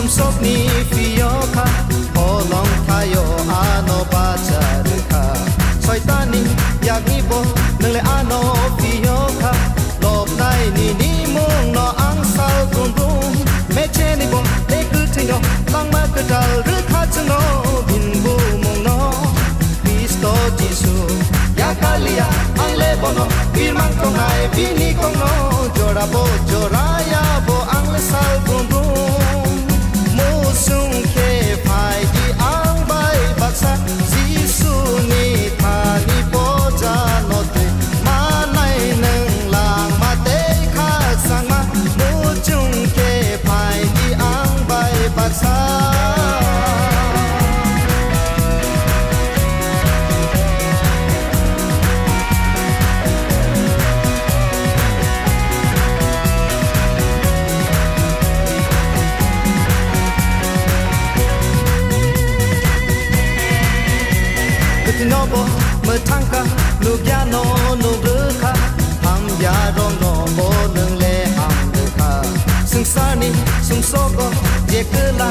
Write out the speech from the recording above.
sumsok ni fiyoka holong tayo ano bacharka soitani yakni bo ngle ano fiyoka lob nai ni mong no ang sal kum rum me cheni bo le ku thingo lang ma ka dal ru kha chno bin bu mong no Cristo Jesu yakalia ang le bono birmang kong ai bini kong no jora bo joraya bo ang le sal kum rum mo sung ke phai di ang bai baksa Jesu ni tha ni bo ja no te ma nai nang lang ma te kha sang ma mo chung ke phai di ang bai baksa Nobo metangka nubya no nubruka ham ya rong no bo nung le ham duka sungsani sungsogo je kela